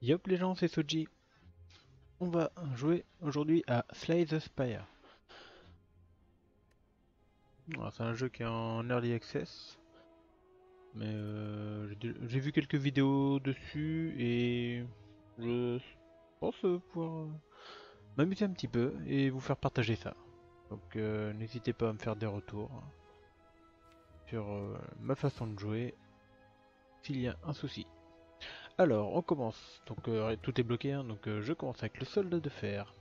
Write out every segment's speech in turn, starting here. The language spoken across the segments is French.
Yop les gens, c'est Soji. On va jouer aujourd'hui à Slay the Spire. C'est un jeu qui est en early access, mais j'ai vu quelques vidéos dessus et je pense pouvoir m'amuser un petit peu et vous faire partager ça. Donc n'hésitez pas à me faire des retours sur ma façon de jouer s'il y a un souci. Alors on commence, donc tout est bloqué, hein, donc je commence avec le soldat de fer.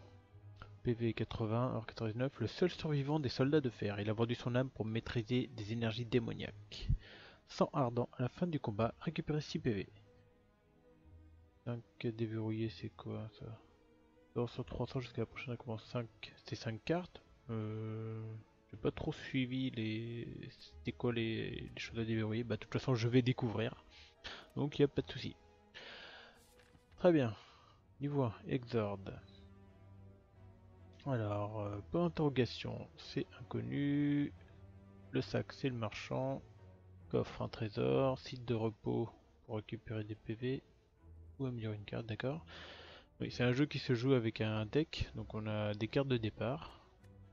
PV 80, or 99, le seul survivant des soldats de fer. Il a vendu son âme pour maîtriser des énergies démoniaques. Sang ardent, à la fin du combat, récupérez 6 PV. 5 déverrouillés, c'est quoi ça? D'or sur 300 jusqu'à la prochaine récompense. 5, c'est 5 cartes. J'ai pas trop suivi les. C'était quoi les choses à déverrouiller. Bah, de toute façon, je vais découvrir. Donc, il n'y a pas de souci. Très bien. Niveau 1, Exorde. Alors, point d'interrogation, c'est inconnu. Le sac, c'est le marchand. Coffre, un trésor. Site de repos pour récupérer des PV. Ou améliorer une carte, d'accord. Oui, c'est un jeu qui se joue avec un deck. Donc on a des cartes de départ.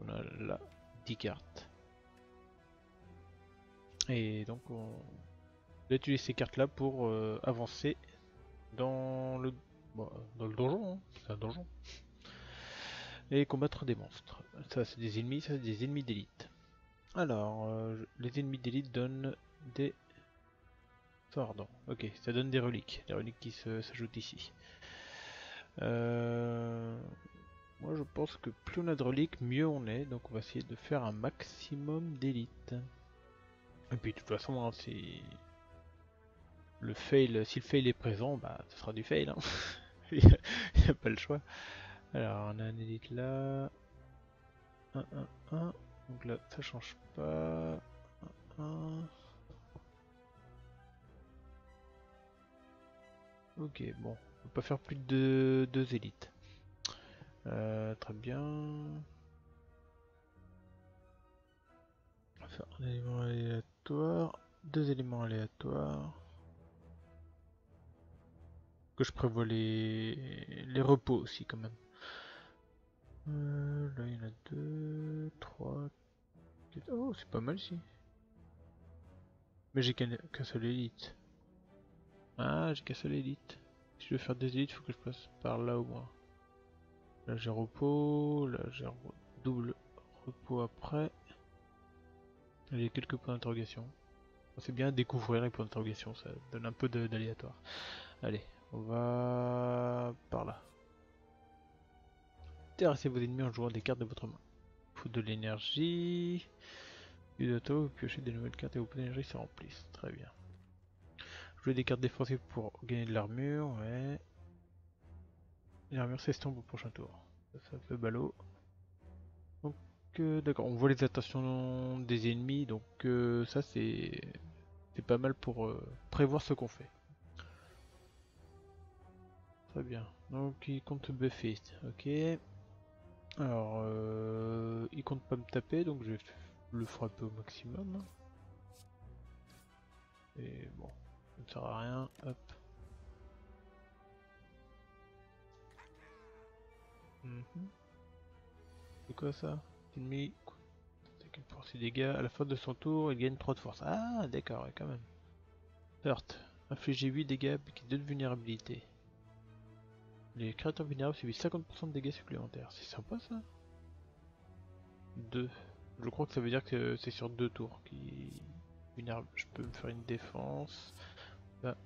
On a là 10 cartes. Et donc on va utiliser ces cartes là pour avancer dans le, bon, dans le donjon. Hein. C'est un donjon. Et combattre des monstres. Ça c'est des ennemis, ça c'est des ennemis d'élite. Alors, les ennemis d'élite donnent des Pardon, ok, ça donne des reliques, les reliques qui s'ajoutent ici. Euh, Moi je pense que plus on a de reliques, mieux on est, donc on va essayer de faire un maximum d'élite. Et puis de toute façon, hein, si le fail est présent, bah ce sera du fail, hein. Il n'y a pas le choix. Alors on a un élite là, 1, 1, 1, donc là ça change pas, 1, 1. Ok, bon, on peut pas faire plus de 2 élites. Très bien. On va faire un élément aléatoire, 2 éléments aléatoires. Que je prévois les repos aussi quand même. Là il y en a 2, 3, 4. Oh, c'est pas mal ici. Mais j'ai qu'un seul élite. Ah, j'ai qu'un seul élite. Si je veux faire des élites, il faut que je passe par là au moins. Là j'ai repos, là j'ai double repos après. J'ai quelques points d'interrogation. C'est bien de découvrir les points d'interrogation, ça donne un peu d'aléatoire. Allez, on va par là. Terrassez vos ennemis en jouant des cartes de votre main. Faut de l'énergie. Du d'auto, vous piochez des nouvelles cartes et vos points d'énergie se remplissent. Très bien. Jouez des cartes défensives pour gagner de l'armure, ouais. L'armure s'estompe au prochain tour. Ça fait ballot. Donc d'accord, on voit les attentions des ennemis, donc ça c'est pas mal pour prévoir ce qu'on fait. Très bien. Donc il compte buffer, ok. Alors il compte pas me taper, donc je vais le frapper au maximum. Et bon, ça ne sert à rien, hop. C'est quoi ça? Ennemi pour ses dégâts. À la fin de son tour, il gagne 3 de force. Ah, d'accord, ouais, quand même. Heurte. Infligez 8 dégâts qui 2 de vulnérabilité. Les créatures vulnérables subissent 50% de dégâts supplémentaires. C'est sympa ça? 2. Je crois que ça veut dire que c'est sur 2 tours qui vulnérable. Je peux me faire une défense. Là,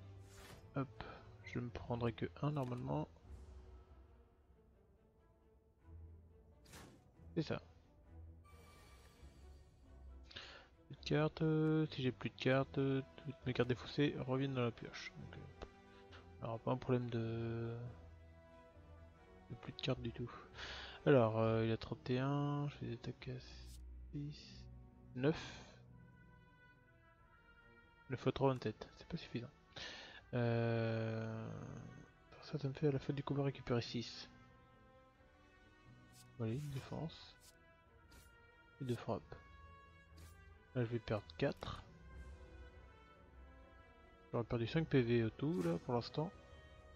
hop. Je me prendrai que 1 normalement. C'est ça. Plus de cartes. Si j'ai plus de cartes, toutes mes cartes défaussées reviennent dans la pioche. Donc, alors pas un problème de plus de cartes du tout. Alors, il a 31, je fais des attaques à 6, 9. 9 fois 3 en tête, c'est pas suffisant. Ça me fait à la fin du combat récupérer 6. Voilà, une défense. Et 2 frappes. Là, je vais perdre 4. J'aurais perdu 5 PV au tout, là, pour l'instant.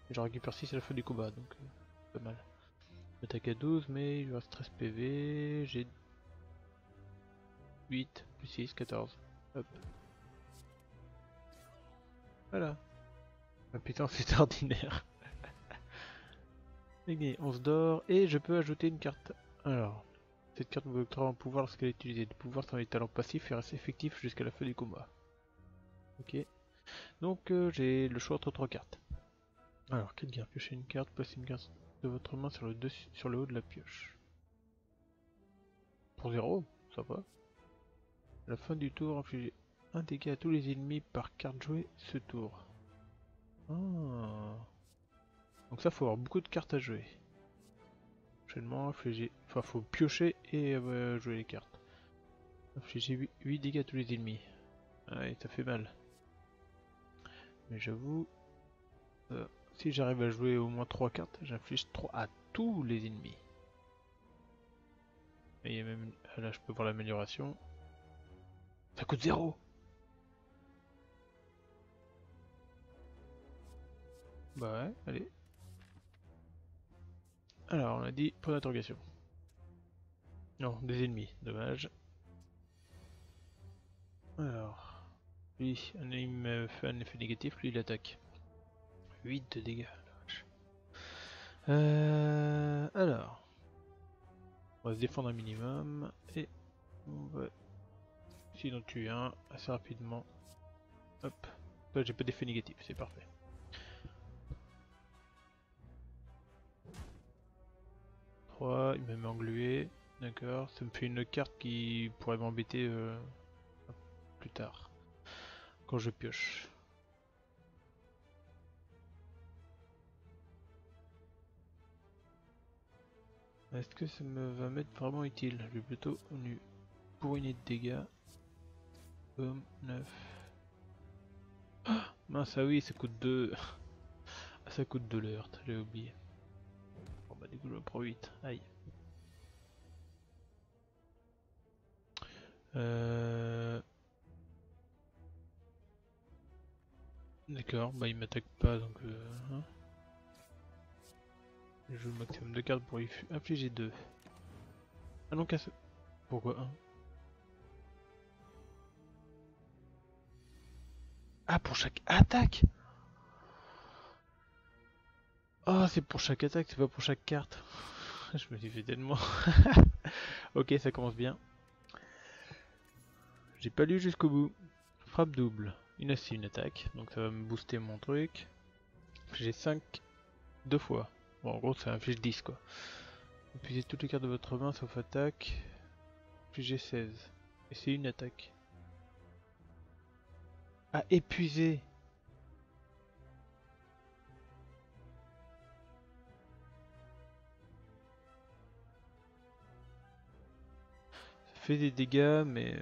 Et j'en récupère 6 à la fin du combat, donc pas mal. J'attaque à 12, mais il lui reste 13 PV. J'ai 8, plus 6, 14. Hop. Voilà. Ah putain, c'est ordinaire. Ok, 11 d'or, et je peux ajouter une carte. Alors, cette carte vous octroie un pouvoir lorsqu'elle est utilisée. Le pouvoir sont les talents passifs et reste effectif jusqu'à la fin du combat. Ok. Donc j'ai le choix entre 3 cartes. Alors, quelle carte? Piochez une carte, placez une carte de votre main sur le haut de la pioche. Pour 0, ça va. À la fin du tour, infligez un dégât à tous les ennemis par carte jouée ce tour. Ah. Donc ça, faut avoir beaucoup de cartes à jouer. Prochainement, infligez... Enfin, faut piocher et jouer les cartes. Infligez 8 dégâts à tous les ennemis. Ouais, ça fait mal. Mais j'avoue, si j'arrive à jouer au moins 3 cartes, j'inflige 3 à tous les ennemis. Et il y a même... Ah, là, je peux voir l'amélioration. Ça coûte 0. Bah ouais, allez. Alors, on a dit point d'interrogation. Non, des ennemis, dommage. Alors, lui, il me fait un effet négatif, lui il attaque. 8 de dégâts, la vache. Alors, on va se défendre un minimum et on va essayer d'en tuer un assez rapidement. Hop, là j'ai pas d'effet négatif, c'est parfait. 3, il m'a mis englué, d'accord, ça me fait une carte qui pourrait m'embêter plus tard, quand je pioche. Est-ce que ça me va m'être vraiment utile? Je vais plutôt nu pour une de dégâts. Boom, 9. Ah, mince, ah oui, ça coûte 2. Ah, ça coûte 2 l'heure, j'ai oublié. Bon bah du coup je prends 8. Aïe. D'accord, bah il m'attaque pas donc hein. Je joue le maximum de cartes pour y infliger 2. Ah non, casse. Pourquoi 1? Ah, pour chaque attaque. Oh, c'est pour chaque attaque, c'est pas pour chaque carte. Je me suis fait tellement. Ok, ça commence bien. J'ai pas lu jusqu'au bout. Frappe double. C'est une attaque, donc ça va me booster mon truc. J'ai 5 deux fois. Bon, en gros, ça inflige 10 quoi. Épuisez toutes les cartes de votre main sauf attaque. Infligez 16. Et c'est une attaque. Ah, épuisé. Ça fait des dégâts, mais...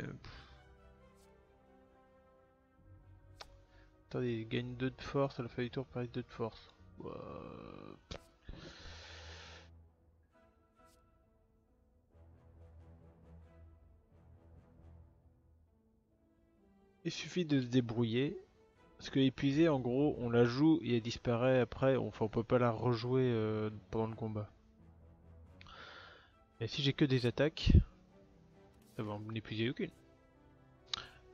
Attendez, il gagne 2 de force, à la fin du tour, pareil 2 de force. Il suffit de se débrouiller. Parce que épuisée, en gros, on la joue et elle disparaît après. Enfin, on peut pas la rejouer pendant le combat. Et si j'ai que des attaques, ça va en épuiser aucune.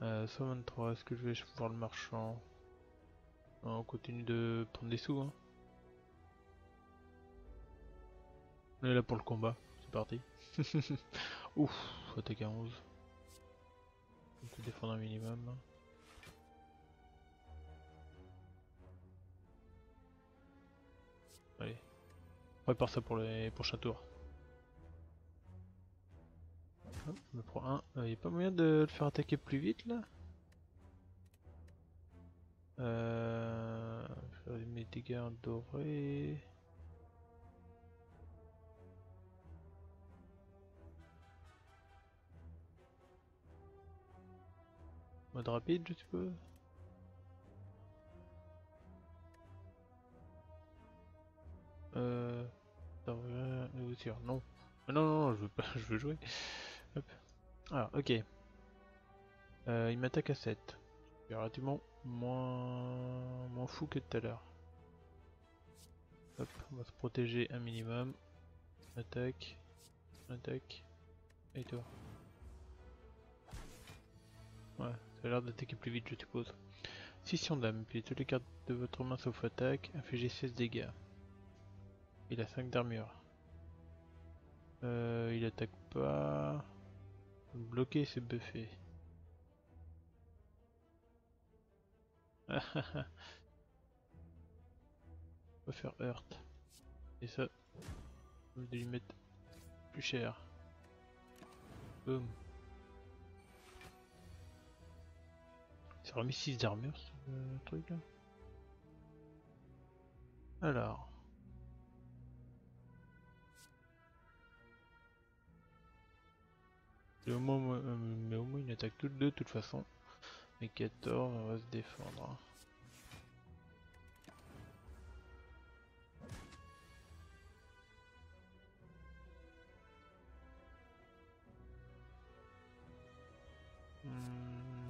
123, est-ce que je vais voir le marchand? Non, on continue de prendre des sous. Hein. On est là pour le combat. C'est parti. Ouf, attaque à 11. On peut défendre un minimum. Allez, prépare ça pour les prochains tours. Hop, je me prends un. Y a pas moyen de le faire attaquer plus vite là? Faire mes dégâts en doré. Mode rapide, je suppose. Négocier. Non. Non, non, non, je veux pas, je veux jouer. Hop. Alors, ok. Il m'attaque à 7. C'est relativement moins fou que tout à l'heure. On va se protéger un minimum. Attaque. Attaque. Et toi. Ouais, ça a l'air d'attaquer plus vite je suppose. Scission d'âme, puis toutes les cartes de votre main sauf attaque, infligez 16 dégâts. Il a 5 d'armure. Il attaque pas. Bloquer c'est buffé. On va faire Heurt. Et ça, on va lui mettre plus cher. Boum. Ça remis 6 d'armure ce truc là. Alors. Mais au moins il attaque toutes deux de toute façon. Mais 14 on va se défendre.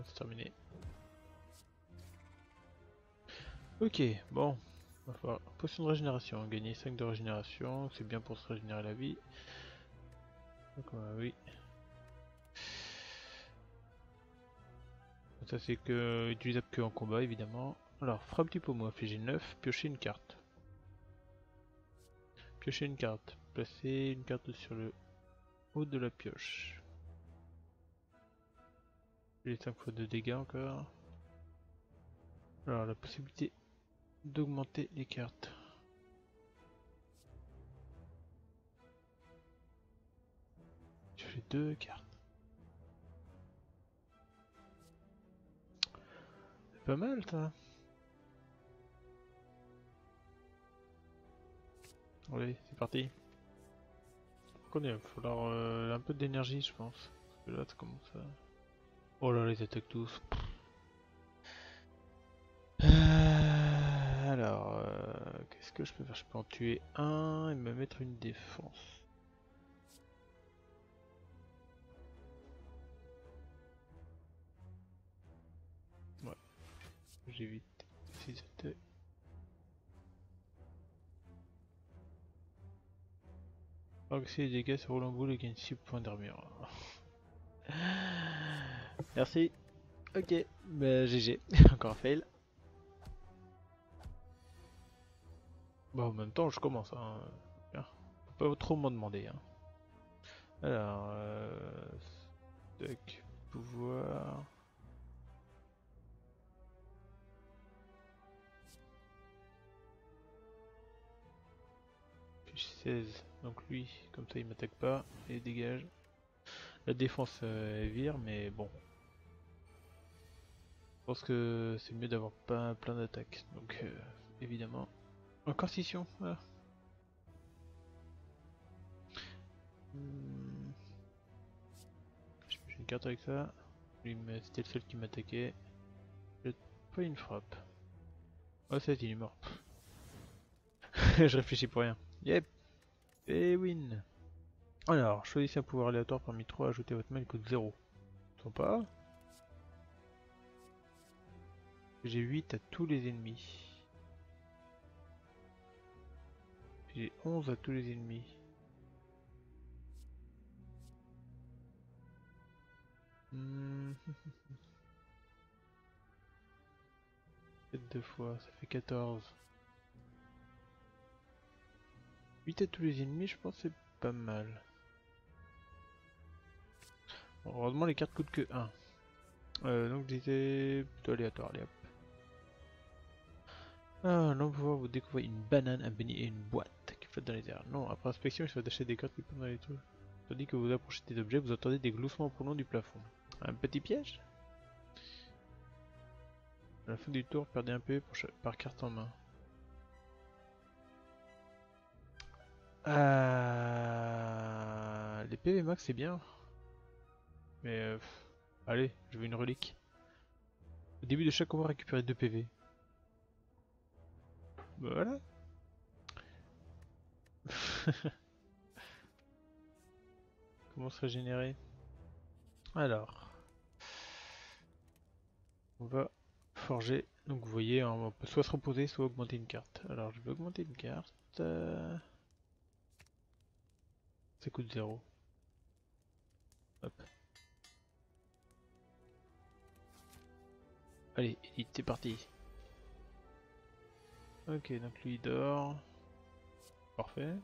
C'est terminé. Ok, bon. Va falloir... Potion de régénération, gagner 5 de régénération, c'est bien pour se régénérer la vie. Donc oui. Ça c'est que utilisable que en combat évidemment. Alors, frappe du pommeau, infliger 9, piocher une carte. Piocher une carte. Placer une carte sur le haut de la pioche. J'ai 5 fois de dégâts encore. Alors la possibilité d'augmenter les cartes. J'ai 2 cartes. C'est pas mal ça. Allez, c'est parti. Il va falloir un peu d'énergie je pense. Parce que là ça commence à... Oh là les attaques tous. Alors, qu'est-ce que je peux faire? Je peux en tuer un et me mettre une défense. Ouais, j'évite 6 attaques. Augmenter les dégâts sur roulant boule et gagne 6 points d'armure. Merci. Ok, bah GG, encore un fail. Bah en même temps je commence hein. Faut pas trop m'en demander hein. Alors tac, pouvoir. Puis 16, donc lui, comme ça il m'attaque pas et dégage. La défense elle vire mais bon. Je pense que c'est mieux d'avoir pas plein d'attaques. Donc évidemment. Encore scission, voilà. J'ai une carte avec ça. C'était le seul qui m'attaquait. J'ai pas une frappe. Oh ça il est mort. Je réfléchis pour rien. Yep. Et win. Alors, choisissez un pouvoir aléatoire parmi 3, ajoutez votre main, il coûte 0. Sympa. J'ai 8 à tous les ennemis. J'ai 11 à tous les ennemis. Peut-être 2 fois, ça fait 14. 8 à tous les ennemis, je pense que c'est pas mal. Bon, heureusement les cartes coûtent que 1. Donc j'étais plutôt aléatoire, allez hop. Ah, non, pouvoir vous découvrez une banane, un beignet et une boîte qui flotte dans les airs. Non, après inspection, il faut d'acheter des cartes qui pendant les trucs. Tandis que vous approchez des objets, vous entendez des gloussements pour le long du plafond. Un petit piège? À la fin du tour, perdez un PV par carte en main. Les PV max c'est bien. Mais allez, je veux une relique. Au début de chaque combat, récupérer 2 PV. Bah voilà. Comment se régénérer? Alors, on va forger Donc vous voyez, hein, on peut soit se reposer, soit augmenter une carte. Alors je vais augmenter une carte. Ça coûte 0. Hop. Allez, Edith, c'est parti. Ok, donc lui il dort. Parfait.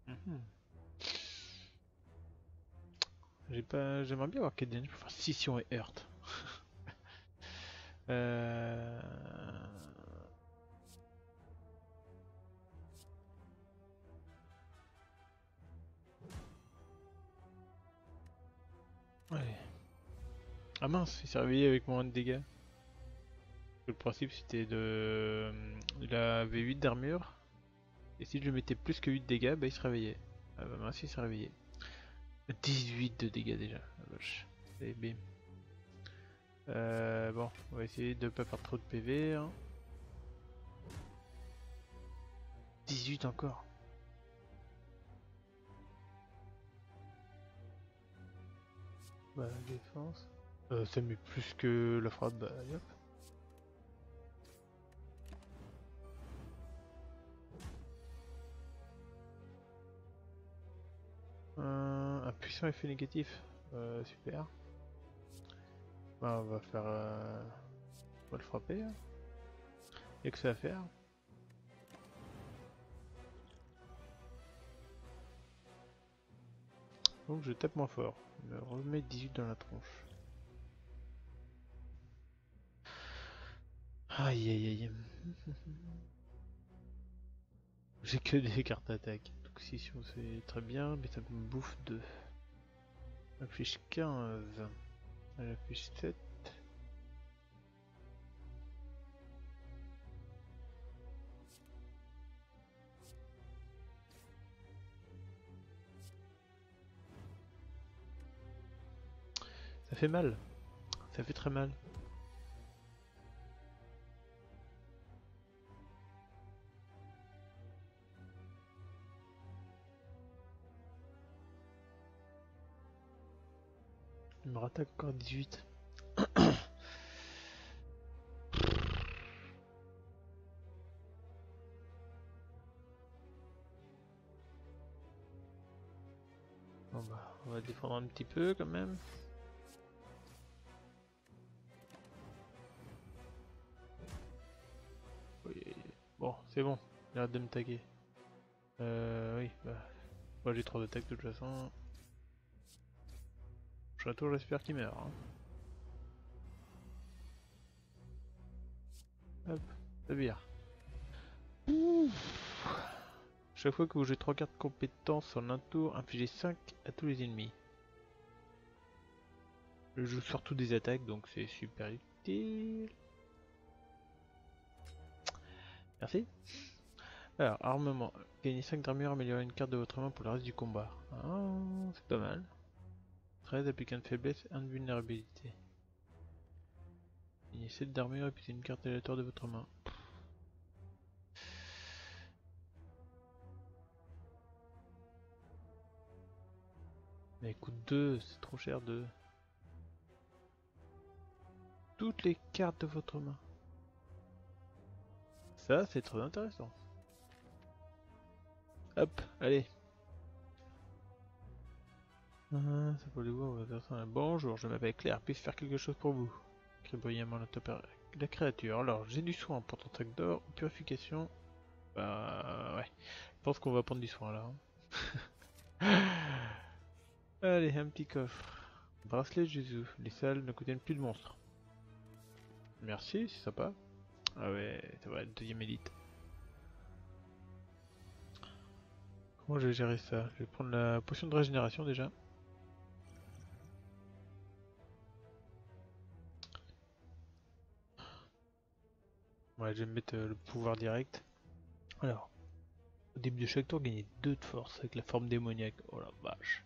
Mhm. J'aimerais bien avoir Kaden pour faire scission et Heart. Euh... Allez. Ah mince, il s'est réveillé avec moins de dégâts. Le principe c'était de... Il avait 8 d'armure. Et si je lui mettais plus que 8 dégâts, bah il se réveillait. Ah bah mince, il s'est réveillé. 18 de dégâts déjà. La vache. Et bim. Bon, on va essayer de pas faire trop de PV. Hein. 18 encore. Bah, défense. Ça met plus que la frappe, bah hop. Un puissant effet négatif. Super. Bah, on va faire. On va le frapper. Hein. Y'a que ça à faire. Donc je tape moins fort. Me remets 18 dans la tronche. Aïe aïe aïe. J'ai que des cartes d'attaque. Donc si c'est très bien, mais ça me bouffe 2. Affiche 15. Elle affiche 7. Ça fait mal. Ça fait très mal. Il me rattaque encore 18. Bon bah, on va défendre un petit peu quand même. Oui. Bon, c'est bon. Il arrête de me taguer. Oui, bah. Moi j'ai 3 d'attaque de toute façon. Prochain tour, j'espère qu'il meurt. Hein. Hop, ça vire. Chaque fois que vous jouez 3 cartes compétences en un tour, infligez 5 à tous les ennemis. Je joue surtout des attaques, donc c'est super utile. Merci. Alors, armement. Gagnez 5 d'armure, améliorer une carte de votre main pour le reste du combat. Ah, c'est pas mal. 13, appliquant de faiblesse, 1 de vulnérabilité. Gagnez 7 d'armure et puis une carte aléatoire de votre main. Mais coûte 2, c'est trop cher 2. Toutes les cartes de votre main. Ça, c'est très intéressant. Hop, allez. Ça pour les voir, bonjour, je m'appelle Claire, puis-je faire quelque chose pour vous? Crie brillamment la créature. Alors, j'ai du soin pour ton sac d'or ou purification. Bah ouais, je pense qu'on va prendre du soin là. Hein. Allez, un petit coffre. Bracelet Jésus, les salles ne contiennent plus de monstres. Merci, c'est sympa. Ah ouais, ça va être deuxième élite. Comment je vais gérer ça? Je vais prendre la potion de régénération déjà. Ouais, je vais me mettre le pouvoir direct. Alors, au début de chaque tour, gagner 2 de force avec la forme démoniaque. Oh la vache.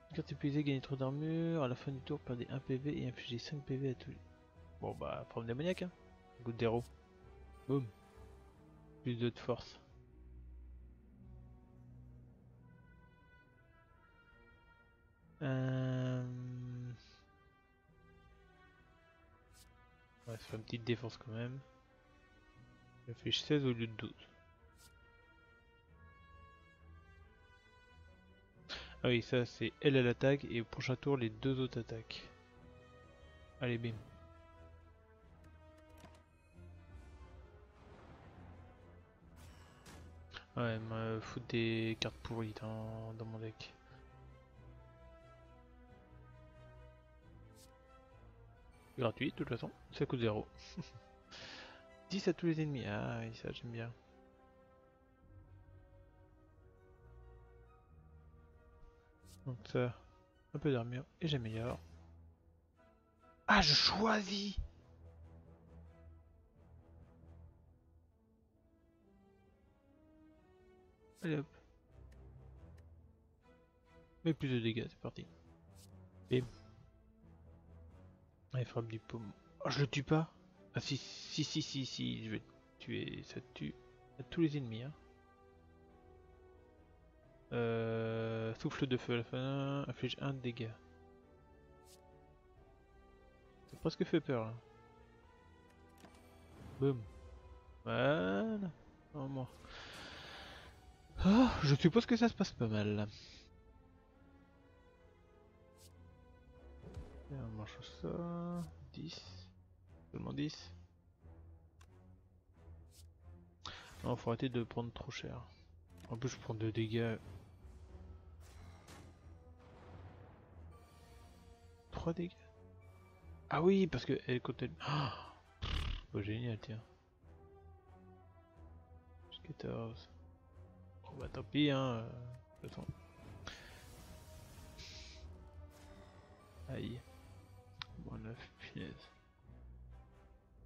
Une carte épuisée, gagner 3 d'armure. À la fin du tour, perdez 1 PV et infligez 5 PV à tous. Bon bah, forme démoniaque hein. Goût d'héros. Boum. Plus de force. On va se faire une petite défense quand même. Ça fait 16 au lieu de 12. Ah oui, ça c'est elle à l'attaque et au prochain tour les deux autres attaques. Allez, bim. Ouais, me foutre des cartes pourries dans mon deck. Gratuit de toute façon, ça coûte 0. 10 à tous les ennemis, ah oui, ça j'aime bien. Donc ça, un peu d'armure et j'améliore. Ah, je choisis! Allez hop. Mais plus de dégâts, c'est parti. Bim. Allez, frappe du paume. Oh, je le tue pas? Ah si, je vais tuer, ça tue à tous les ennemis. Hein. Souffle de feu à la fin, inflige 1 de dégâts. Ça a presque fait peur là. Boum. Voilà. Oh, moi. Ah, je suppose que ça se passe pas mal là. Et on mange ça. 10. Seulement 10. Non, faut arrêter de prendre trop cher. En plus, je prends 2 dégâts. 3 dégâts. Ah oui, parce que elle quand elle. Ah, oh, génial, tiens. 14. Bon bah tant pis, hein. De toute façon. Aïe. Bon, 9, punaise.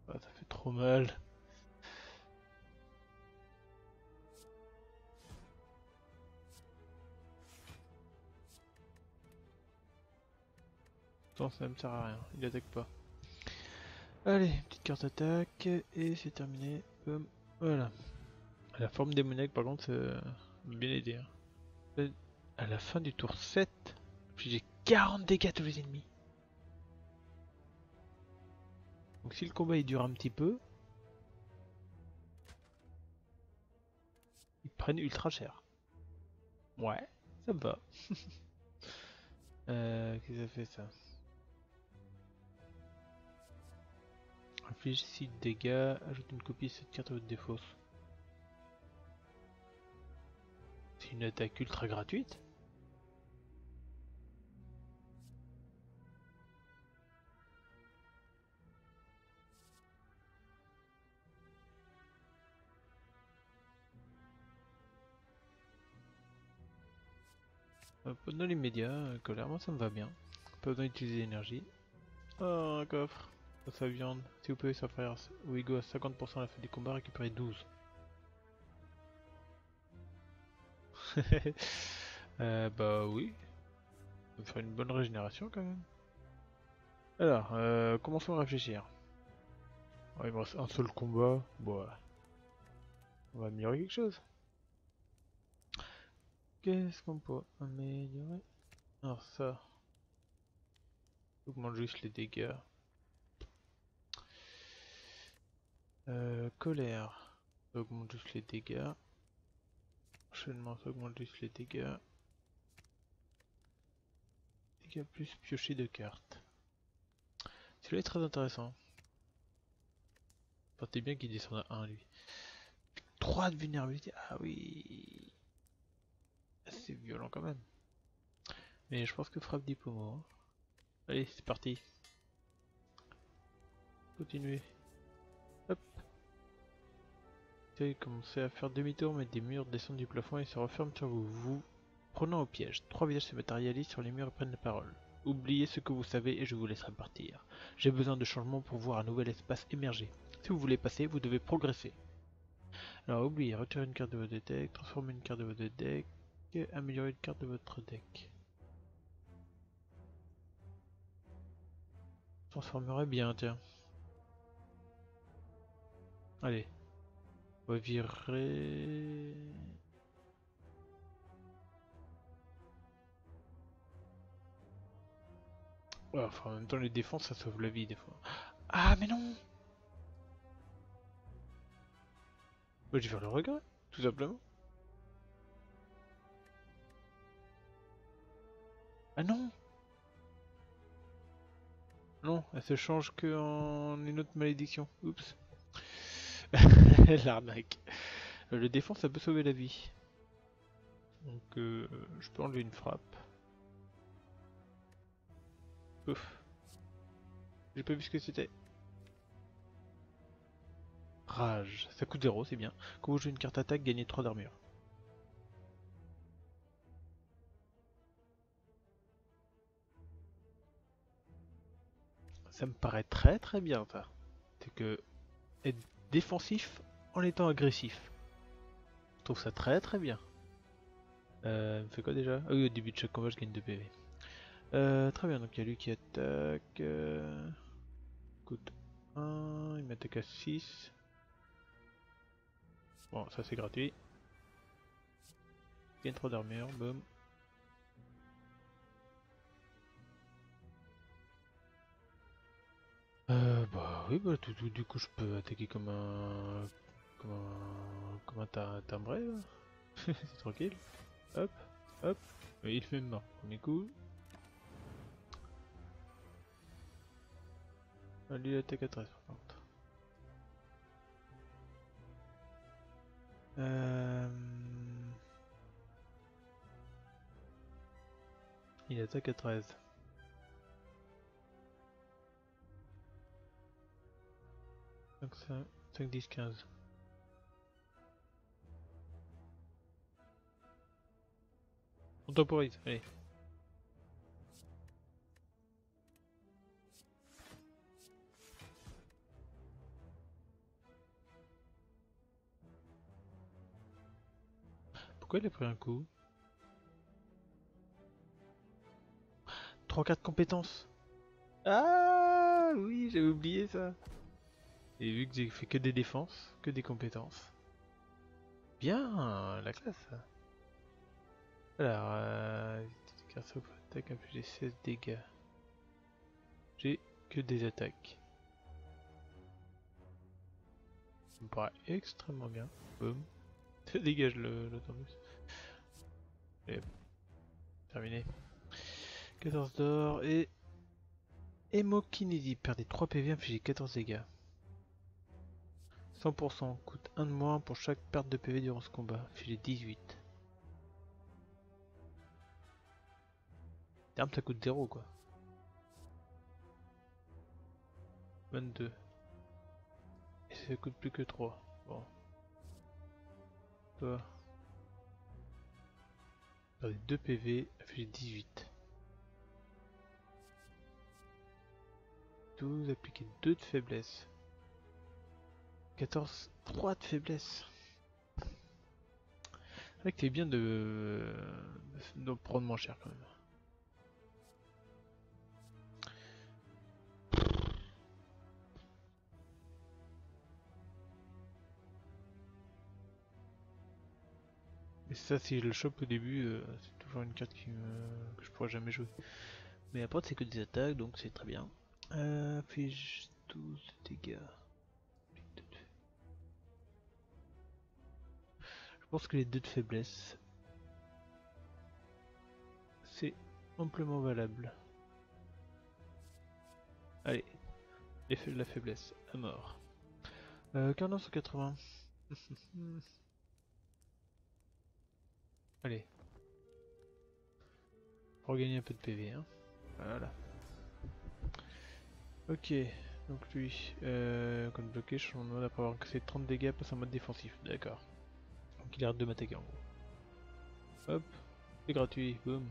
Ah, ça fait trop mal. Non, ça me sert à rien, il attaque pas. Allez, petite carte attaque, et c'est terminé. Boum. Voilà. La forme démoniaque, par contre, c'est bien aidé. Hein. À la fin du tour 7, j'ai 40 dégâts à tous les ennemis. Donc si le combat il dure un petit peu, ils prennent ultra cher. Ouais, ça me va. Qu'est-ce que ça fait ça? Inflige 6 dégâts, ajoute une copie de cette carte à votre défausse. C'est une attaque ultra gratuite? Dans l'immédiat, colère, moi ça me va bien. Pas besoin d'utiliser l'énergie. Oh, un coffre. Sa viande. Si vous pouvez s'offrir Wigo à 50% à la fin du combat, récupérer 12. Bah oui. Ça me ferait une bonne régénération quand même. Alors, commençons à réfléchir. Ouais, il me reste un seul combat. Bon, on va améliorer quelque chose. Qu'est-ce qu'on peut améliorer? Alors ça. Augmente juste les dégâts. Colère. Ça augmente juste les dégâts. Enchaînement, ça augmente juste les dégâts. Dégâts plus piocher de cartes. Celui-là est très intéressant. Sentez bien qu'il descend à 1 lui. 3 de vulnérabilité. Ah oui. C'est violent quand même. Mais je pense que frappe d'Hippomo. Hein. Allez, c'est parti. Continuez. Hop. Vous commencez à faire demi-tour, mais des murs descendent du plafond et se referment sur vous. Vous prenant au piège. 3 visages se matérialisent sur les murs et prennent la parole. Oubliez ce que vous savez et je vous laisserai partir. J'ai besoin de changements pour voir un nouvel espace émerger. Si vous voulez passer, vous devez progresser. Alors oubliez, retirez une carte de votre deck, transformez une carte de votre deck, améliorer une carte de votre deck. Transformerait bien, tiens. Allez. On va virer... Ouais, enfin, en même temps, les défenses, ça sauve la vie des fois. Ah, mais non! Bah, je vais faire le regret, tout simplement. Ah non! Non, elle se change que en une autre malédiction. Oups. L'arnaque. Le défense, ça peut sauver la vie. Donc, je peux enlever une frappe. Ouf. J'ai pas vu ce que c'était. Rage. Ça coûte 0, c'est bien. Quand vous jouez une carte attaque, gagnez 3 d'armure. Ça me paraît très très bien, ça. C'est que être défensif en étant agressif. Je trouve ça très très bien. Il me fait quoi déjà? Ah oui, au début de chaque combat, je gagne 2 PV. Très bien, donc il y a lui qui attaque. Coûte 1, il m'attaque à 6. Bon, ça c'est gratuit. Gagne 3 d'armure, boum. Bah oui, bah du coup je peux attaquer comme un... timbré là. C'est tranquille. Hop, hop. Et il fait mort. Premier coup. Ah, lui il attaque à 13 par contre. Euh... Il attaque à 13. 5, 5, 5, 10, 15. On temporise, allez. Pourquoi il a pris un coup? 3-4 compétences. Ah oui, j'avais oublié ça. Et vu que j'ai fait que des défenses, que des compétences. Bien, la classe. Alors, carte attaque infligée 16 dégâts. J'ai que des attaques. Ça me paraît extrêmement bien. Boum. Ça dégage le Tordus. Et terminé. 14 d'or et... Hémokinésie. Perdez 3 PV, infligez 14 dégâts. 100%. Coûte 1 de moins pour chaque perte de PV durant ce combat. Infligez 18. Terme, ça coûte 0 quoi. 22. Et ça coûte plus que 3. Bon. Toi. Perdez 2 PV, infligez 18. 12, appliquez 2 de faiblesse. 14, 3 de faiblesse. C'est vrai que c'est bien de prendre moins cher quand même. Mais ça, si je le chope au début, c'est toujours une carte que je pourrais jamais jouer. Mais après, c'est que des attaques, donc c'est très bien. Puis 12 dégâts. Je pense que les 2 de faiblesse, c'est amplement valable. Allez, l'effet de la faiblesse, à mort. 4980. Allez. Pour gagner un peu de PV, hein. Voilà. Ok, donc lui, contre bloqué, change de mode après avoir cassé 30 dégâts, passe en mode défensif. D'accord. Donc il arrête de m'attaquer en gros. Hop, c'est gratuit, boum.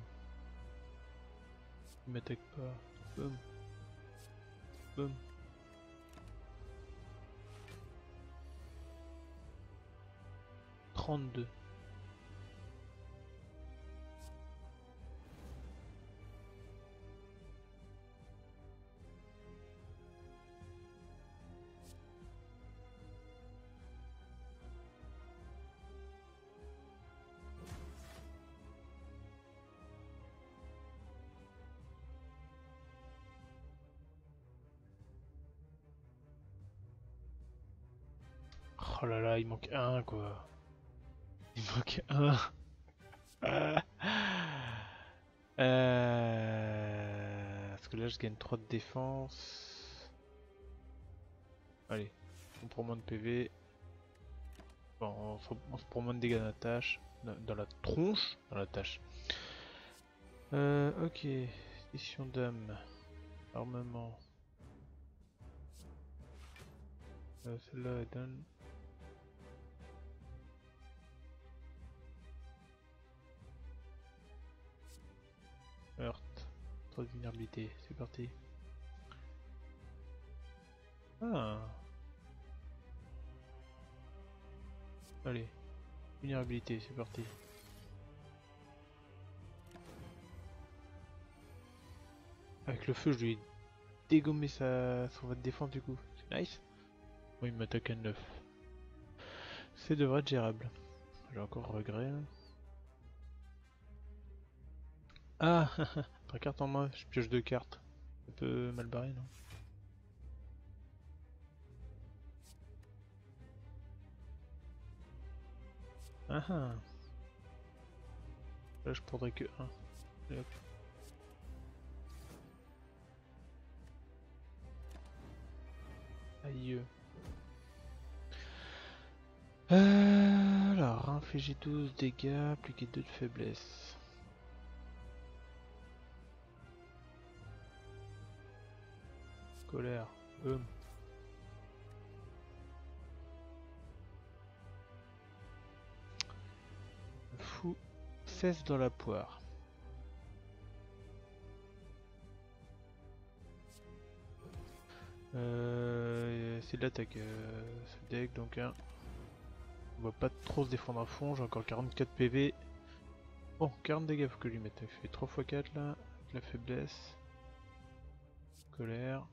Il m'attaque pas, boum, boum. 32. Oh là là, il manque un quoi. Il manque un. Parce que là je gagne 3 de défense. Allez, on prend moins de PV. Bon, on se prend moins de dégâts dans la tâche. Dans la tronche. Dans la tâche. Ok. Mission d'âme. Armement. Celle-là elle donne. Heurte. 3 de vulnérabilité. C'est parti. Ah. Allez. Vulnérabilité, c'est parti. Avec le feu, je lui ai dégommé son voie de défense du coup. C'est nice. Bon, il m'attaque à 9. C'est devrait être gérable. J'ai encore regret. Là. Ah. Après carte en main, je pioche 2 cartes. Un peu mal barré, non? Ah ah. Là, je prendrai que 1. Aïe. Alors, infliger 12 dégâts, appliquer 2 de faiblesse. Colère. Fou. Cesse dans la poire. C'est de l'attaque ce deck donc hein. On va pas trop se défendre à fond, j'ai encore 44 PV. Bon, 40 dégâts faut que je lui mette. Il fait 3 x 4 là, avec la faiblesse. Colère.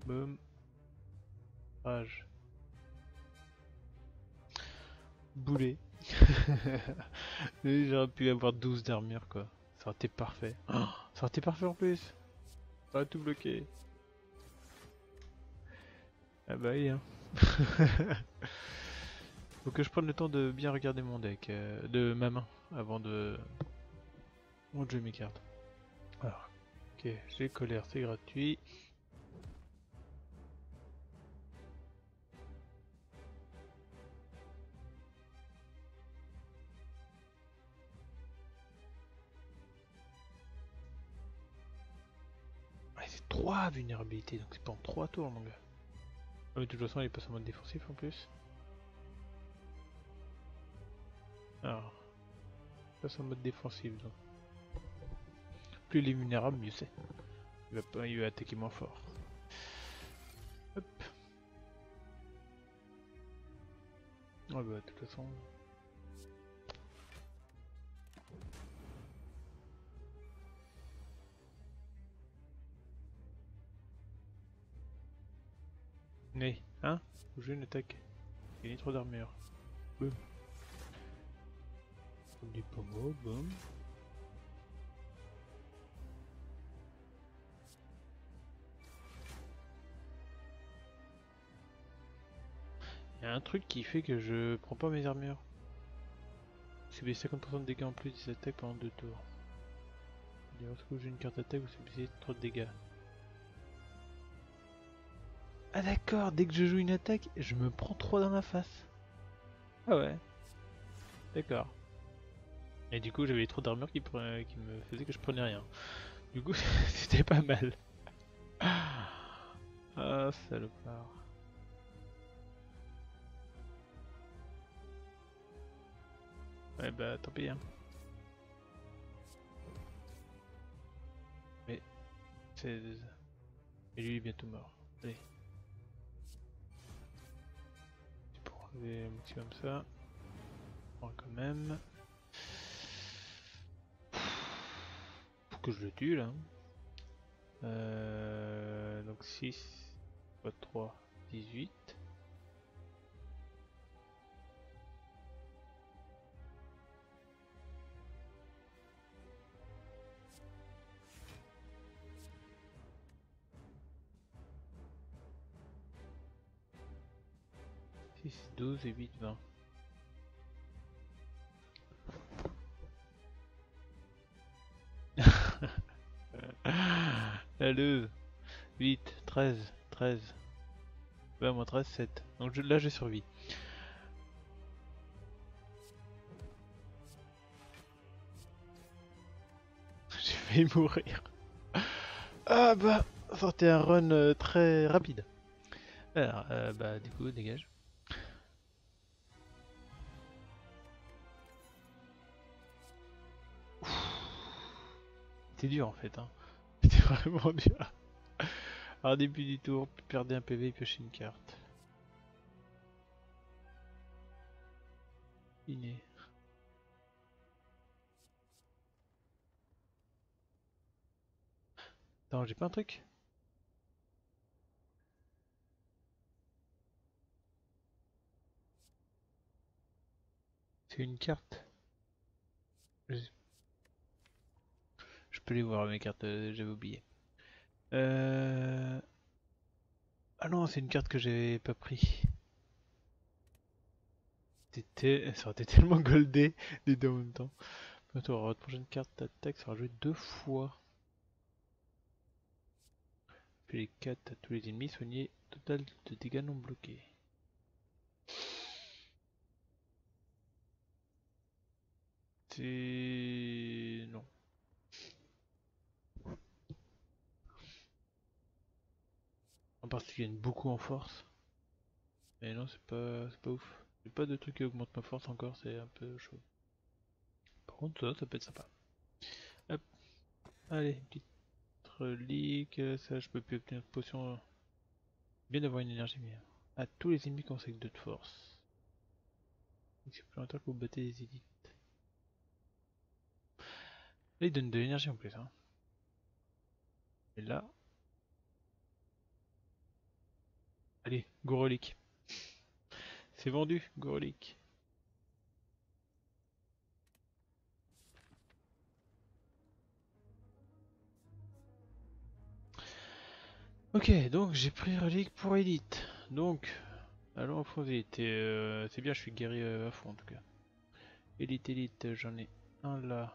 Boom. Rage. Boulet. J'aurais pu avoir 12 d'armure quoi. Ça aurait été parfait. Oh, ça aurait été parfait en plus. Ça aurait tout bloqué. Ah bah oui hein. Faut que je prenne le temps de bien regarder mon deck, de ma main, avant de jouer mes cartes. Alors, ok, j'ai colère, c'est gratuit. Ah, c'est 3 vulnérabilités, donc c'est pas en 3 tours mon gars. Ah, mais de toute façon il passe en mode défensif en plus. Alors, il passe en mode défensif donc. Plus il est vulnérable, mieux c'est. Il va attaquer moins fort. Hop. Ouais bah de toute façon. Mais, hein? Faut jouer une attaque. Il y a trop d'armure. Boum. Du pommeau, boum. Il y a un truc qui fait que je prends pas mes armures. Subis 50% de dégâts en plus des attaques pendant 2 tours. Lorsque j'ai une carte attaque, vous subissez trop de dégâts. Ah d'accord, dès que je joue une attaque, je me prends 3 dans la face. Ah ouais. D'accord. Et du coup j'avais trop d'armure qui me faisait que je prenais rien. Du coup c'était pas mal. Ah salopard. Ouais bah tant pis hein. Mais c'est... Et lui il est bientôt mort. Allez. C'est pour enlever un maximum ça. On va quand même. Faut que je le tue là. Donc 6 x 3, 18. 6, 12 et 8, 20. Allez, 8, 13, 13. 20 moins 13, 7. Donc là j'ai survécu. J'ai failli mourir. Ah bah, c'était un run très rapide. Alors, bah du coup, dégage. C'était dur en fait, hein. C'était vraiment dur. Alors début du tour, perdez un PV et piochez une carte. Inné. Attends, j'ai pas un truc? C'est une carte. Je, je peux les voir mes cartes, j'avais oublié. Ah non, c'est une carte que j'avais pas pris. Ça aurait été tellement goldé les deux en même temps. Attends, votre prochaine carte d'attaque sera jouée 2 fois. Puis les 4 à tous les ennemis, soignez total de dégâts non bloqués. C'est... non. En particulier, gagne beaucoup en force. Mais non, c'est pas ouf. J'ai pas de truc qui augmente ma force encore, c'est un peu chaud. Par contre, ça peut être sympa. Hop, allez, petite relique, ça je peux plus obtenir de potion. Bien d'avoir une énergie meilleure. À tous les ennemis qu'on sait que 2 de force. C'est plus longtemps que vous battez les élites. Là, il donne de l'énergie en plus. Hein. Et là, allez, go relique. C'est vendu, go relique. Ok, donc j'ai pris relique pour élite. Donc, allons à fond d'élite. Et c'est bien, je suis guéri à fond en tout cas. Élite, élite, j'en ai un là.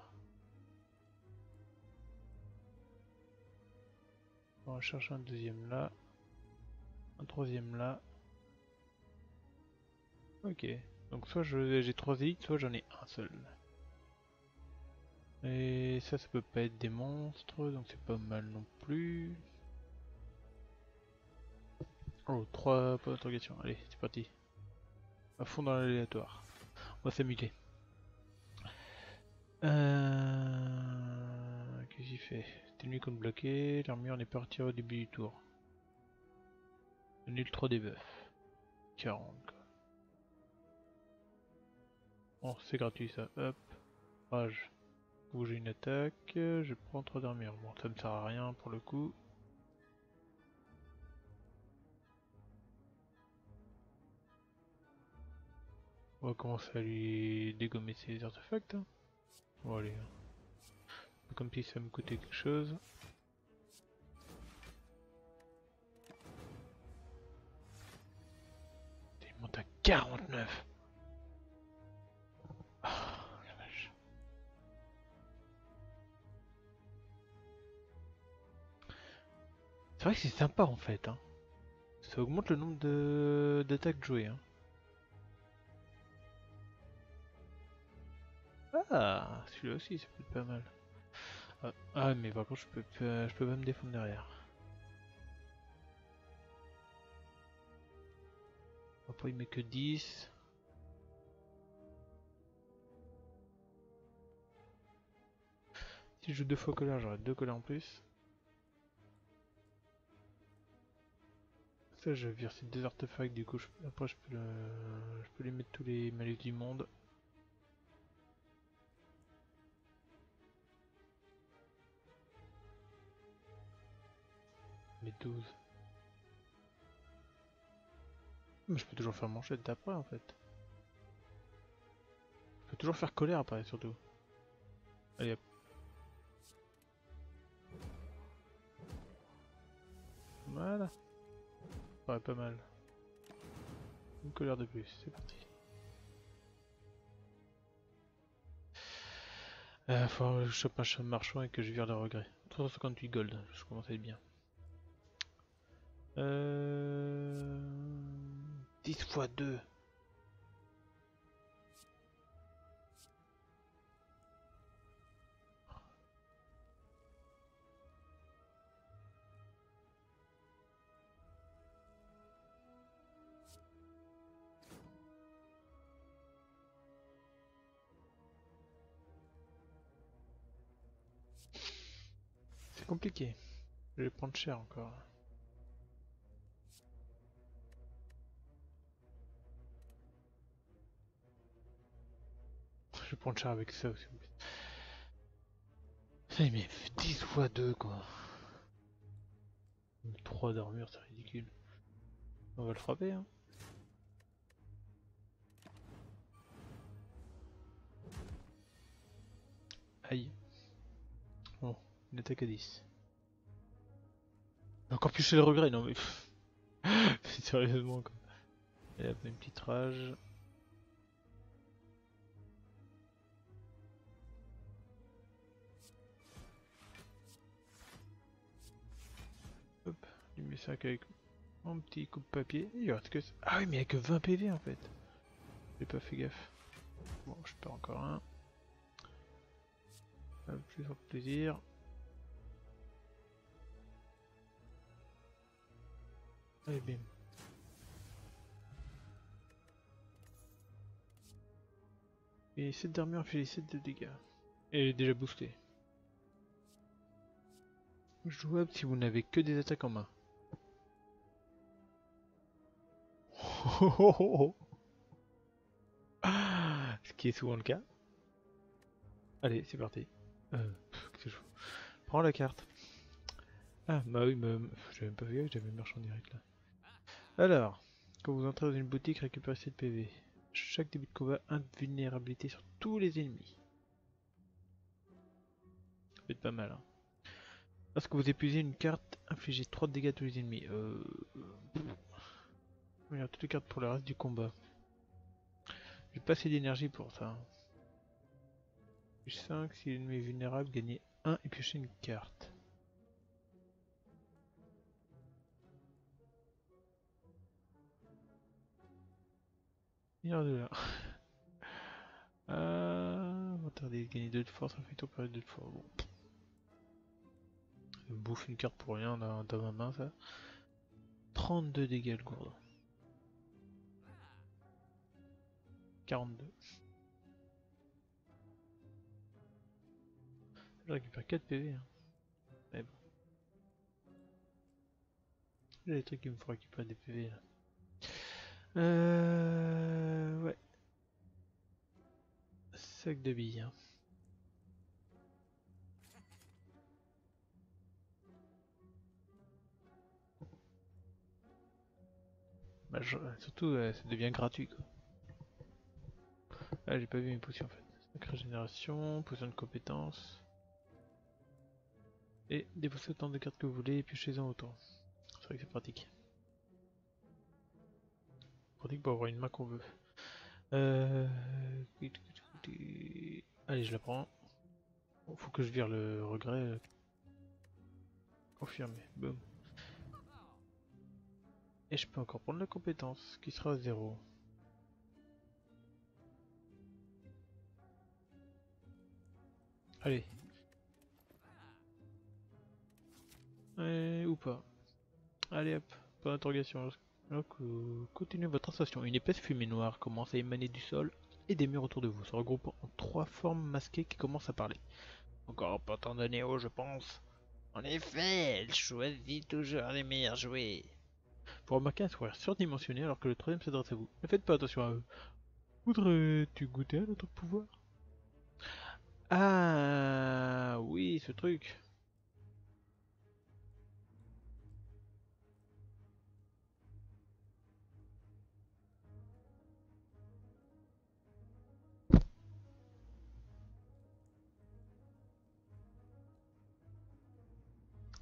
On va chercher un deuxième là. Un troisième là. Ok. Donc soit j'ai 3 élites, soit j'en ai un seul. Et ça peut pas être des monstres, donc c'est pas mal non plus. Oh, 3 points d'interrogation. Allez, c'est parti. À fond dans l'aléatoire. On va s'amuser. Qu'est-ce qu'il fait? Ennemi contre bloqué, l'armure n'est pas retirée au début du tour. Nul 3 debuff. 40 quoi. Bon, c'est gratuit ça. Hop. Rage. Bouger une attaque. Je prends 3 d'armure. Bon, ça me sert à rien pour le coup. On va commencer à lui dégommer ses artefacts. Hein. Bon, allez. Comme si ça me coûtait quelque chose. Il monte à 49. Oh, la vache. C'est vrai que c'est sympa en fait. Hein. Ça augmente le nombre d'attaques jouées. Hein. Ah, celui-là aussi, ça peut être pas mal. Mais par contre, je peux pas me défendre derrière. Après, il met que 10. Si je joue 2 fois colère, j'aurai 2 colères en plus. Ça, je vire ces 2 artefacts, du coup, après, je peux lui mettre tous les malus du monde. Mais 12. Mais je peux toujours faire manchette d'après, en fait. Je peux toujours faire colère après, surtout. Allez, hop. Voilà. Ça paraît pas mal. Une colère de plus, c'est parti. Faut que je chope un marchand et que je vire le regret. 358 gold, je commence à être bien. 10 x 2. C'est compliqué. Je vais prendre cher encore. Je vais prendre cher avec ça aussi. Putain, mais 10 x 2 quoi. 3 d'armure, c'est ridicule. On va le frapper hein. Aïe. Bon, une attaque à 10. Encore plus chez le regret, non mais... Sérieusement quoi. Et hop, une petite rage. Hop, je mets ça avec mon petit coupe papier. Il reste que ça. Ah oui mais il y a que 20 PV en fait. J'ai pas fait gaffe. Bon, je perds encore un. Hop, je vais faire plaisir. Allez bim. Et 7 d'armure fait les 7 de dégâts. Et elle est déjà boostée. Jouable si vous n'avez que des attaques en main. Ce qui est souvent le cas. Allez, c'est parti. Qu'est-ce que je fais? Prends la carte. Ah, bah oui, j'avais même pas vu, j'avais marché en direct là. Alors, quand vous entrez dans une boutique, récupérez 7 PV. Chaque début de combat, invulnérabilité sur tous les ennemis. Ça peut être pas mal. Hein. Lorsque vous épuisez une carte, infligez 3 de dégâts à tous les ennemis. Regarde toutes les cartes pour le reste du combat. J'ai pas assez d'énergie pour ça. Plus 5, si l'ennemi est vulnérable, gagnez 1 et piochez une carte. Milliard de là. Attendez, gagner 2 de force, inflicte période 2 de force. Bon. Ça me bouffe une carte pour rien dans ma main ça. 32 dégâts le gourdin. 42. Je récupère 4 PV. Hein. Mais bon. J'ai des trucs qui me font récupérer des PV là. Ouais. Sac de billes. Hein. Bah, surtout, ça devient gratuit quoi. Ah, j'ai pas vu mes potions en fait. Sacrée régénération, potion de compétence. Et déposez autant de cartes que vous voulez et piochez-en autant. C'est vrai que c'est pratique. Pratique pour avoir une main qu'on veut. Allez, je la prends. Bon, faut que je vire le regret. Confirmé. Boum. Et je peux encore prendre la compétence qui sera à 0. Allez. Ou pas. Allez hop. Pas d'interrogation. Alors que continuez votre ascension. Une épaisse fumée noire commence à émaner du sol et des murs autour de vous, se regroupant en 3 formes masquées qui commencent à parler. Encore pas tant de Néo, je pense. En effet, elle choisit toujours les meilleurs jouets. Vous remarquez un sourire surdimensionné alors que le troisième s'adresse à vous. Ne faites pas attention à eux. Voudrais-tu goûter à notre pouvoir? Ah oui, ce truc.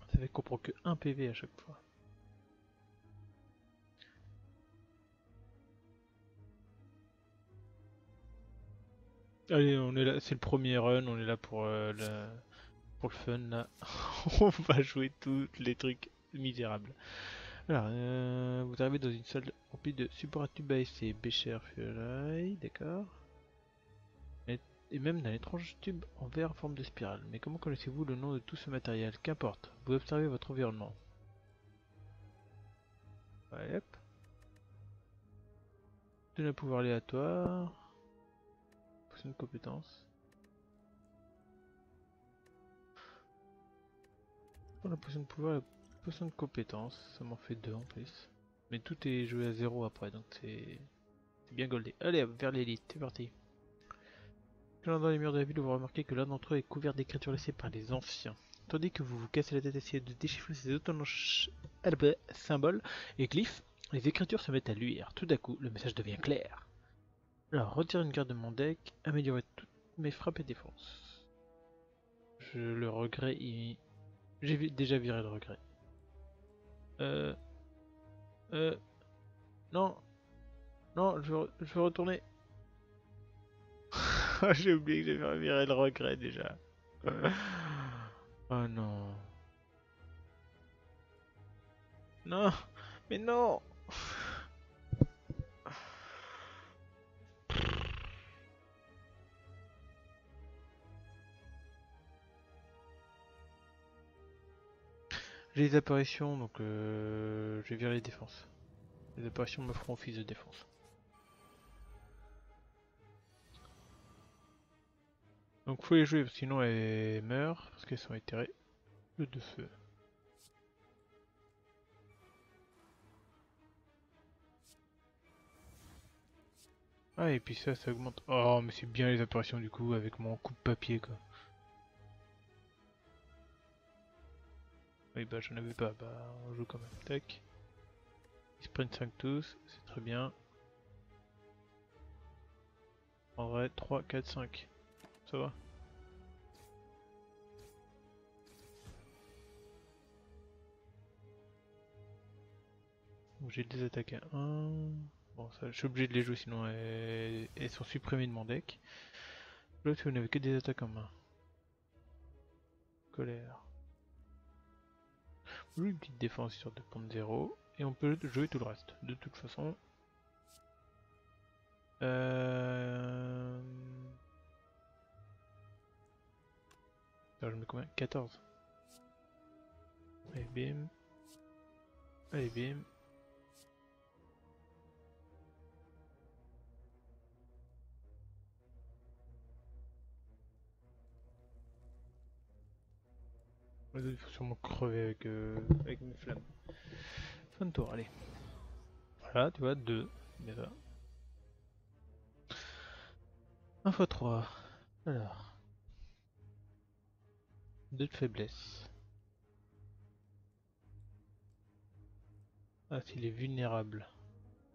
Ça fait qu'on prend que 1 PV à chaque fois. Allez, on est là, c'est le premier run, on est là pour le fun là. On va jouer tous les trucs misérables. Alors, vous arrivez dans une salle remplie de supports à tubes à essai, Bécher, Fuelai, d'accord. Et, et même d'un étrange tube en verre en forme de spirale. Mais comment connaissez-vous le nom de tout ce matériel? Qu'importe, vous observez votre environnement. Ouais, hop. Donne un pouvoir aléatoire. Potion de compétence. Pour la potion de pouvoir, la potion de compétence, ça m'en fait deux en plus. Mais tout est joué à zéro après, donc c'est bien goldé. Allez, hop, vers l'élite, c'est parti. Dans les murs de la ville, vous remarquez que l'un d'entre eux est couvert d'écritures laissées par les anciens. Tandis que vous vous cassez la tête à essayer de déchiffrer ces étonnants symboles et glyphes, les écritures se mettent à luire. Tout à coup, le message devient clair. Alors, retirez une carte de mon deck, améliorez toutes mes frappes et défenses. Le regret, j'ai déjà viré le regret. Euh... Euh... Non, non, je veux retourner. J'ai oublié que j'avais viré le regret déjà. Oh non. Non, mais non. J'ai les apparitions, donc je vais virer les défenses. Les apparitions me feront office de défense. Donc faut les jouer, sinon elles meurent, parce qu'elles sont éthérées. Le de feu. Ah et puis ça augmente. Oh mais c'est bien les apparitions du coup, avec mon coupe-papier quoi. Oui bah j'en avais pas, bah on joue quand même. Tac. Ils sprint 5 tous, c'est très bien. En vrai 3, 4, 5. Ça va. Donc j'ai des attaques à 1. Bon ça je suis obligé de les jouer sinon elles sont supprimées de mon deck. L'autre vous n'avez que des attaques en main. Colère. On joue une petite défense sur 2.0 et on peut jouer tout le reste. De toute façon. Euh... Alors, je mets combien? 14. Allez bim. Allez bim. Il faut sûrement crever avec mes flammes. Fin de tour, allez. Voilà, tu vois, 2. Déjà. 1 x 3. Alors. 2 de faiblesse. Ah, s'il est vulnérable.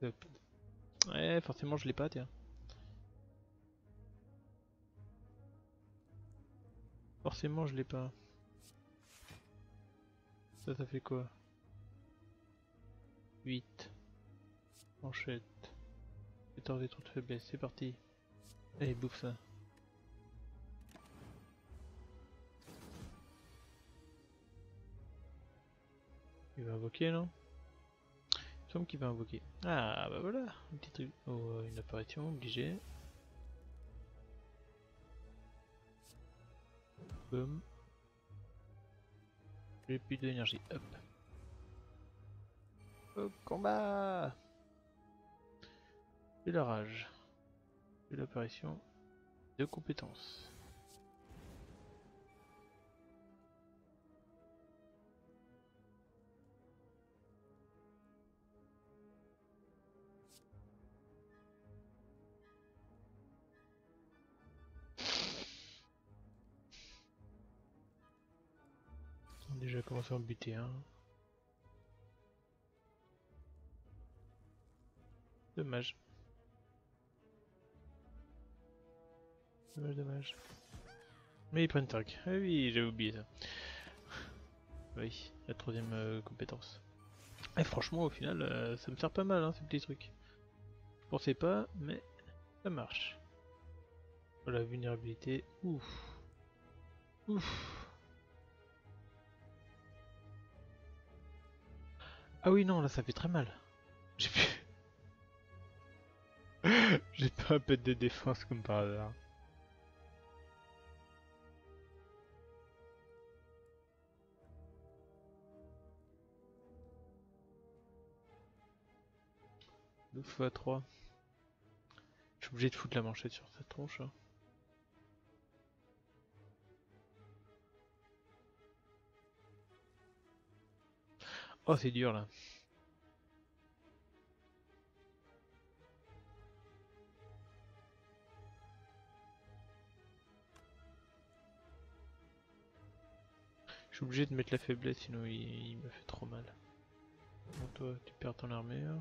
Hop. Ouais, forcément, je l'ai pas, tiens. Forcément, je l'ai pas. Ça fait quoi? 8. Manchette. 14 des trous de faiblesse, c'est parti. Allez, bouffe ça. Il va invoquer, non? Il me semble qu'il va invoquer. Ah, bah voilà, un petit truc. Oh, une apparition obligée. Boum. J'ai plus d'énergie, hop. Au combat! De la rage. De l'apparition. De compétences. On a déjà commencé à en buter un. Dommage. Dommage, dommage. Mais ils prennent tag. Ah oui, j'avais oublié ça. Oui, la troisième compétence. Et franchement, au final, ça me sert pas mal, hein, ces petits trucs. Je pensais pas, mais ça marche. La vulnérabilité. Ouf. Ouf. Ah oui, non, là ça fait très mal. J'ai plus... J'ai pas un peu de défense comme par hasard. Deux fois 3. Je suis obligé de foutre la manchette sur cette tronche. Hein. Oh, c'est dur là. Je suis obligé de mettre la faiblesse, sinon il me fait trop mal. Bon, toi, tu perds ton armure.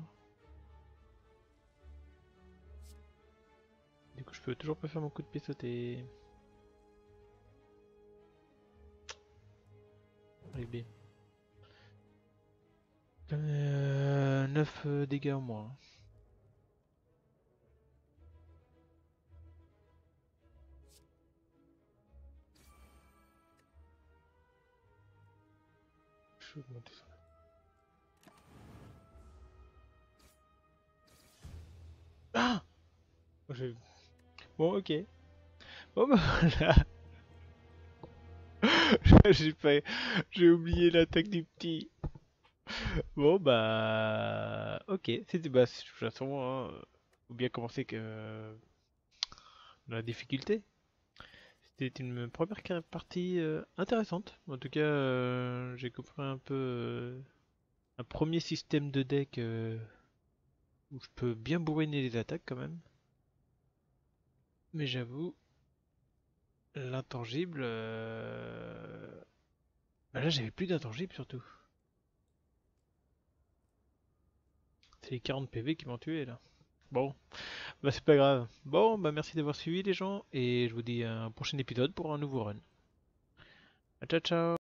Du coup, je peux toujours pas faire mon coup de pied sauté. Allez, B. 9 dégâts au moins. Je vais augmenter ça. Ah, bon, ok. Bon, bah voilà. J'ai pas... J'ai oublié l'attaque du petit. Bon, bah... Ok. C'était... Bah, de toute façon, hein, faut bien commencer que... dans la difficulté. C'était une première partie intéressante. En tout cas, j'ai compris un peu un premier système de deck où je peux bien bourriner les attaques quand même. Mais j'avoue, l'intangible... Bah là, j'avais plus d'intangible surtout. C'est les 40 PV qui m'ont tué là. Bon, bah c'est pas grave. Bon, bah merci d'avoir suivi les gens et je vous dis à un prochain épisode pour un nouveau run. Ciao ciao.